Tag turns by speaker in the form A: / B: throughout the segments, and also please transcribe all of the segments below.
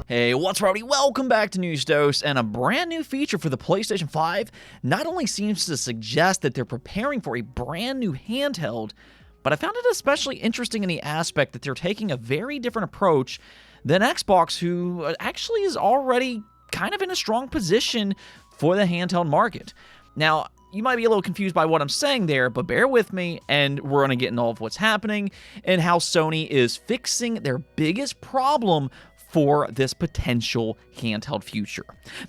A: Hey, what's rowdy? Welcome back to News Dose, and a brand new feature for the PlayStation 5 not only seems to suggest that they're preparing for a brand new handheld, but I found it especially interesting in the aspect that they're taking a very different approach than Xbox, who actually is already kind of in a strong position for the handheld market. Now, you might be a little confused by what I'm saying there, but bear with me, and we're going to get into all of what's happening and how Sony is fixing their biggest problem for this potential handheld future.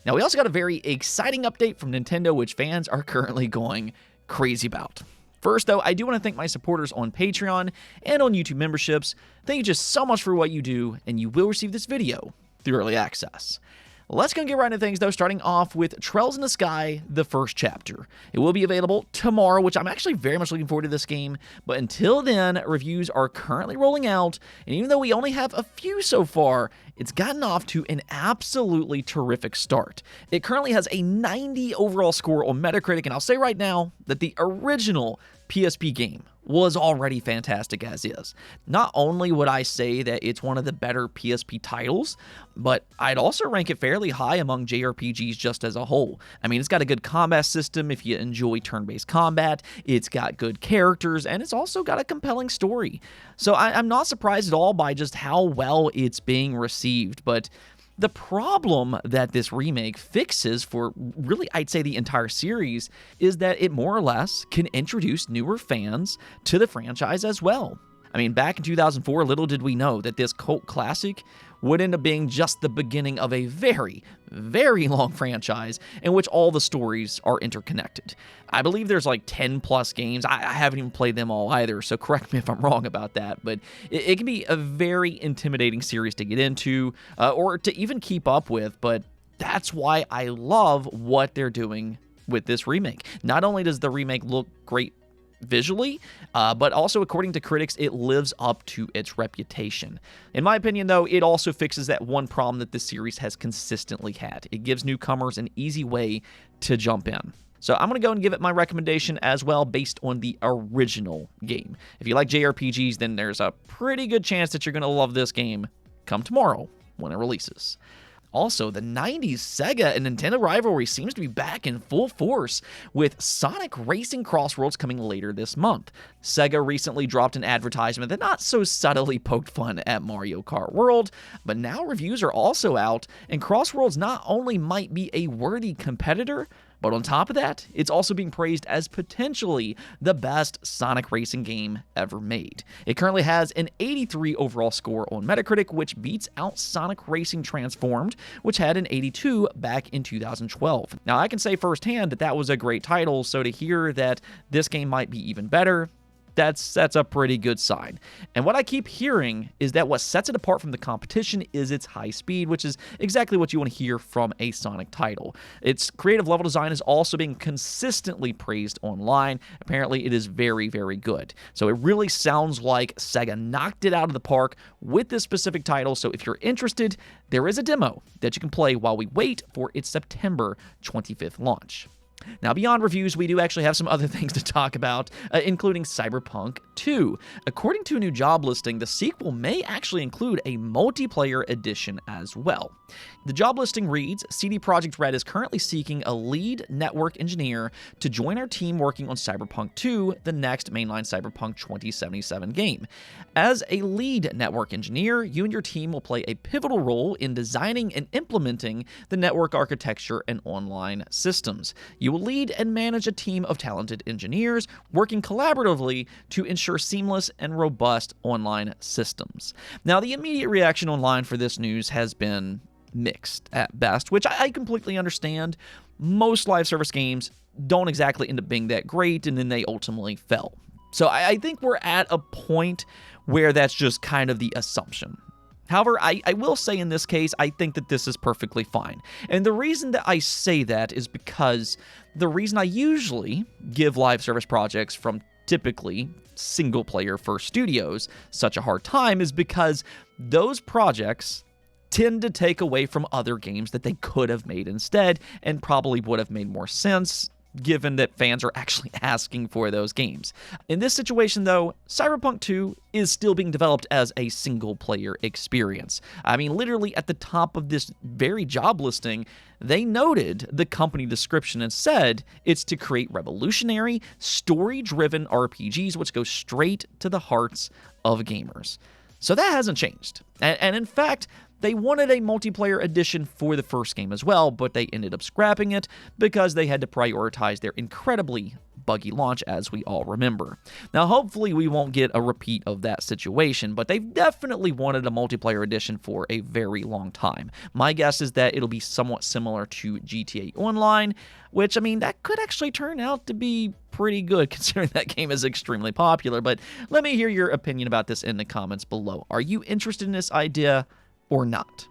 A: Now, we also got a very exciting update from Nintendo, which fans are currently going crazy about. First, though, I do want to thank my supporters on Patreon and on YouTube memberships. Thank you just so much for what you do, and you will receive this video through early access. Let's go and get right into things, though, starting off with Trails in the Sky, the first chapter. It will be available tomorrow, which I'm actually very much looking forward to this game, but until then, reviews are currently rolling out, and even though we only have a few so far, it's gotten off to an absolutely terrific start. It currently has a 90 overall score on Metacritic, and I'll say right now that the original PSP game was already fantastic as is. Not only would I say that it's one of the better PSP titles, but I'd also rank it fairly high among JRPGs just as a whole. I mean, it's got a good combat system if you enjoy turn-based combat, it's got good characters, and it's also got a compelling story. So I'm not surprised at all by just how well it's being received, but the problem that this remake fixes for really, I'd say, the entire series is that it more or less can introduce newer fans to the franchise as well. I mean, back in 2004, little did we know that this cult classic would end up being just the beginning of a very, very long franchise in which all the stories are interconnected. I believe there's like 10 plus games. I haven't even played them all either, so correct me if I'm wrong about that, but it can be a very intimidating series to get into or to even keep up with, but that's why I love what they're doing with this remake. Not only does the remake look great visually, but also according to critics, it lives up to its reputation. In my opinion, though, it also fixes that one problem that this series has consistently had. It gives newcomers an easy way to jump in. So I'm going to go and give it my recommendation as well based on the original game. If you like JRPGs, then there's a pretty good chance that you're going to love this game come tomorrow when it releases. Also, the 90s Sega and Nintendo rivalry seems to be back in full force, with Sonic Racing Crossworlds coming later this month. Sega recently dropped an advertisement that not so subtly poked fun at Mario Kart World, but now reviews are also out, and Crossworlds not only might be a worthy competitor, but on top of that, it's also being praised as potentially the best Sonic racing game ever made. It currently has an 83 overall score on Metacritic, which beats out Sonic Racing Transformed, which had an 82 back in 2012. Now, I can say firsthand that that was a great title, so to hear that this game might be even better, that's a pretty good sign. And what I keep hearing is that what sets it apart from the competition is its high speed, which is exactly what you want to hear from a Sonic title. Its creative level design is also being consistently praised online. Apparently, it is very, very good. So it really sounds like Sega knocked it out of the park with this specific title. So if you're interested, there is a demo that you can play while we wait for its September 25th launch. Now, beyond reviews, we do actually have some other things to talk about, including CyberPunk 2. According to a new job listing, the sequel may actually include a multiplayer edition as well. The job listing reads, CD Projekt Red is currently seeking a lead network engineer to join our team working on CyberPunk 2, the next mainline Cyberpunk 2077 game. As a lead network engineer, you and your team will play a pivotal role in designing and implementing the network architecture and online systems. You will lead and manage a team of talented engineers working collaboratively to ensure seamless and robust online systems. Now, the immediate reaction online for this news has been mixed at best, which I completely understand. Most live service games don't exactly end up being that great, and then they ultimately fell. So I think we're at a point where that's just kind of the assumption. However, I will say in this case, I think that this is perfectly fine. And the reason that I say that is because the reason I usually give live service projects from typically single-player first studios such a hard time is because those projects tend to take away from other games that they could have made instead and probably would have made more sense given that fans are actually asking for those games. In this situation, though, CyberPunk 2 is still being developed as a single-player experience. I mean, literally at the top of this very job listing, they noted the company description and said it's to create revolutionary, story-driven RPGs which go straight to the hearts of gamers. So that hasn't changed. And in fact, they wanted a multiplayer edition for the first game as well, but they ended up scrapping it because they had to prioritize their incredibly buggy launch, as we all remember. Now, hopefully we won't get a repeat of that situation, but they've definitely wanted a multiplayer edition for a very long time. My guess is that it'll be somewhat similar to GTA Online, which, I mean, that could actually turn out to be pretty good considering that game is extremely popular, but let me hear your opinion about this in the comments below. Are you interested in this idea or not?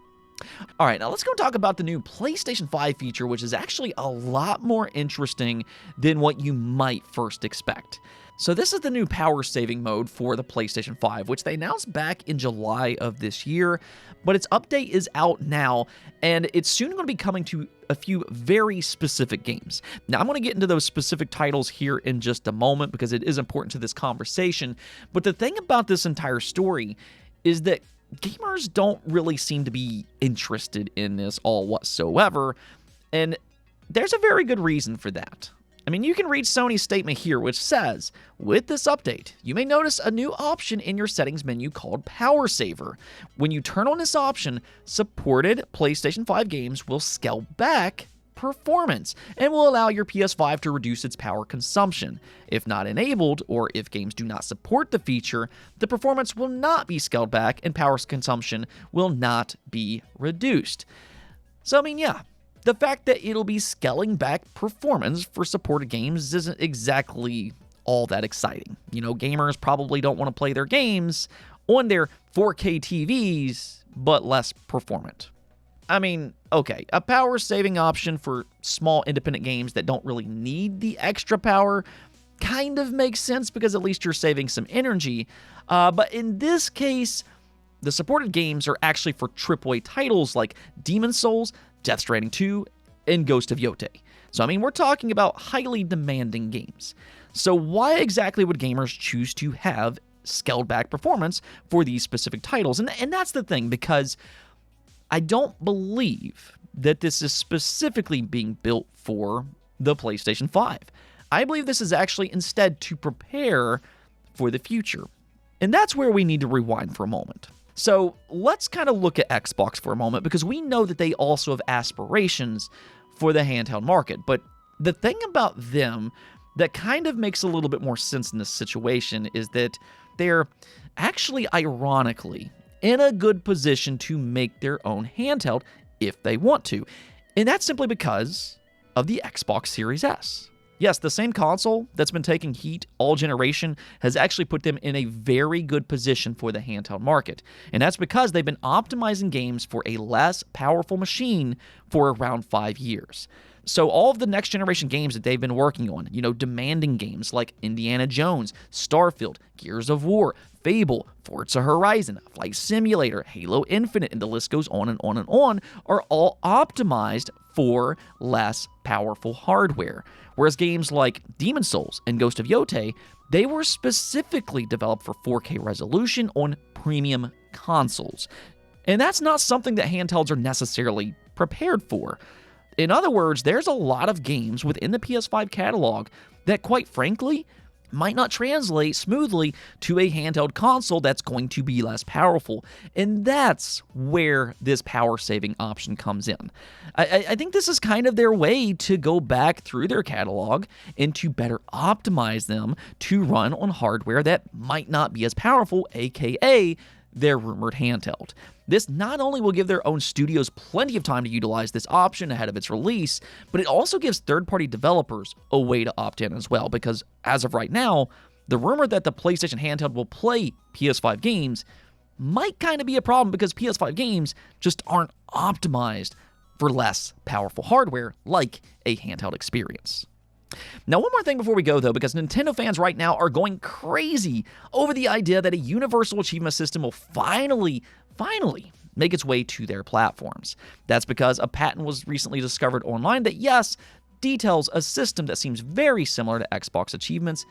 A: All right, now let's go talk about the new PlayStation 5 feature, which is actually a lot more interesting than what you might first expect. So this is the new power saving mode for the PlayStation 5, which they announced back in July of this year, but its update is out now, and it's soon going to be coming to a few very specific games. Now, I'm going to get into those specific titles here in just a moment because it is important to this conversation, but the thing about this entire story is that gamers don't really seem to be interested in this all whatsoever, and there's a very good reason for that. I mean, you can read Sony's statement here, which says, with this update, you may notice a new option in your settings menu called Power Saver. When you turn on this option, supported PlayStation 5 games will scale back performance and will allow your PS5 to reduce its power consumption. If not enabled, or if games do not support the feature, the performance will not be scaled back and power consumption will not be reduced. So, I mean, yeah, the fact that it'll be scaling back performance for supported games isn't exactly all that exciting. You know, gamers probably don't want to play their games on their 4K TVs, but less performant. I mean, okay, a power-saving option for small independent games that don't really need the extra power kind of makes sense because at least you're saving some energy. But in this case, the supported games are actually for AAA titles like Demon's Souls, Death Stranding 2, and Ghost of Yotei. So, I mean, we're talking about highly demanding games. So why exactly would gamers choose to have scaled-back performance for these specific titles? And that's the thing, because I don't believe that this is specifically being built for the PlayStation 5. I believe this is actually instead to prepare for the future. And that's where we need to rewind for a moment. So let's kind of look at Xbox for a moment, because we know that they also have aspirations for the handheld market. But the thing about them that kind of makes a little bit more sense in this situation is that they're actually, ironically, in a good position to make their own handheld if they want to. And that's simply because of the Xbox Series S. Yes, the same console that's been taking heat all generation has actually put them in a very good position for the handheld market. And that's because they've been optimizing games for a less powerful machine for around 5 years. So all of the next generation games that they've been working on, you know, demanding games like Indiana Jones, Starfield, Gears of War, Fable, Forza Horizon, Flight Simulator, Halo Infinite, and the list goes on and on and on, are all optimized for less powerful hardware. Whereas games like Demon's Souls and Ghost of Yotei, they were specifically developed for 4K resolution on premium consoles. And that's not something that handhelds are necessarily prepared for. In other words, there's a lot of games within the PS5 catalog that, quite frankly, might not translate smoothly to a handheld console that's going to be less powerful. And that's where this power-saving option comes in. I think this is kind of their way to go back through their catalog and to better optimize them to run on hardware that might not be as powerful, aka their rumored handheld. This not only will give their own studios plenty of time to utilize this option ahead of its release, but it also gives third-party developers a way to opt in as well, because as of right now, the rumor that the PlayStation handheld will play PS5 games might kind of be a problem because PS5 games just aren't optimized for less powerful hardware like a handheld experience. Now, one more thing before we go, though, because Nintendo fans right now are going crazy over the idea that a universal achievement system will finally make its way to their platforms. That's because a patent was recently discovered online that, yes, details a system that seems very similar to Xbox achievements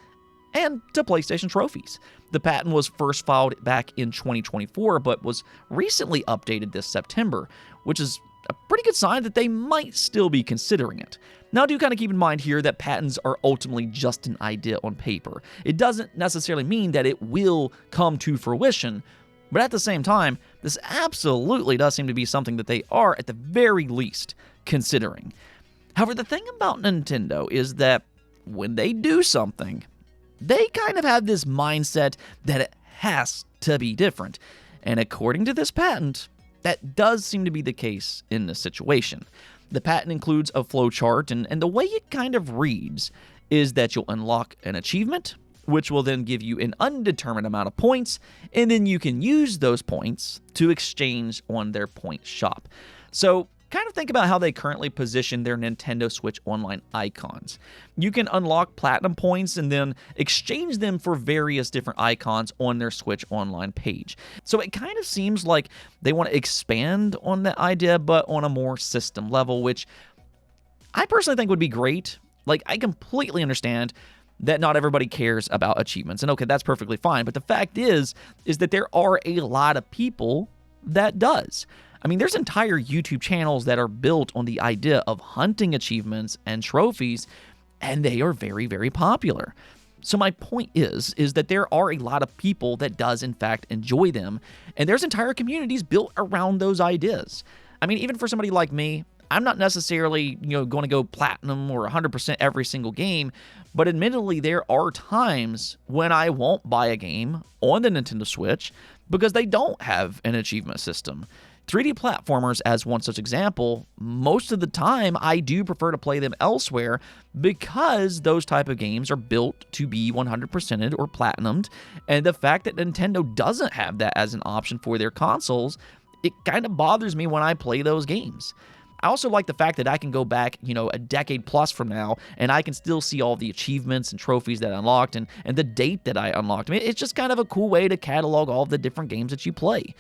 A: and to PlayStation trophies. The patent was first filed back in 2024, but was recently updated this September, which is a pretty good sign that they might still be considering it. Now, do kind of keep in mind here that patents are ultimately just an idea on paper. It doesn't necessarily mean that it will come to fruition, but at the same time, this absolutely does seem to be something that they are, at the very least, considering. However, the thing about Nintendo is that when they do something, they kind of have this mindset that it has to be different. And according to this patent, that does seem to be the case in this situation. The patent includes a flowchart, and the way it kind of reads is that you'll unlock an achievement, which will then give you an undetermined amount of points, and then you can use those points to exchange on their point shop. So, kind of think about how they currently position their Nintendo Switch Online icons. You can unlock platinum points and then exchange them for various different icons on their Switch Online page. So it kind of seems like they want to expand on that idea, but on a more system level, which I personally think would be great. Like, I completely understand that not everybody cares about achievements, and okay, that's perfectly fine, but the fact is that there are a lot of people that does. I mean, there's entire YouTube channels that are built on the idea of hunting achievements and trophies, and they are very, very popular. So my point is that there are a lot of people that does, in fact, enjoy them, and there's entire communities built around those ideas. I mean, even for somebody like me, I'm not necessarily, going to go platinum or 100% every single game, but admittedly, there are times when I won't buy a game on the Nintendo Switch because they don't have an achievement system. 3D platformers, as one such example, most of the time I do prefer to play them elsewhere because those type of games are built to be 100%ed or platinumed, and the fact that Nintendo doesn't have that as an option for their consoles, it kind of bothers me when I play those games. I also like the fact that I can go back, a decade plus from now, and I can still see all the achievements and trophies that I unlocked and the date that I unlocked. I mean, it's just kind of a cool way to catalog all the different games that you play.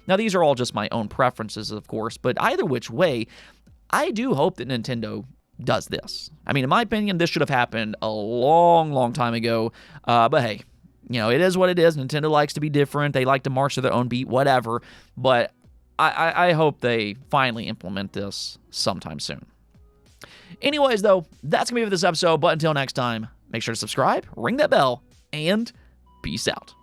A: Now, these are all just my own preferences, of course, but either which way, I do hope that Nintendo does this. I mean, in my opinion, this should have happened a long, long time ago, but hey, it is what it is. Nintendo likes to be different. They like to march to their own beat, whatever, but I hope they finally implement this sometime soon. Anyways, though, that's going to be it for this episode, but until next time, make sure to subscribe, ring that bell, and peace out.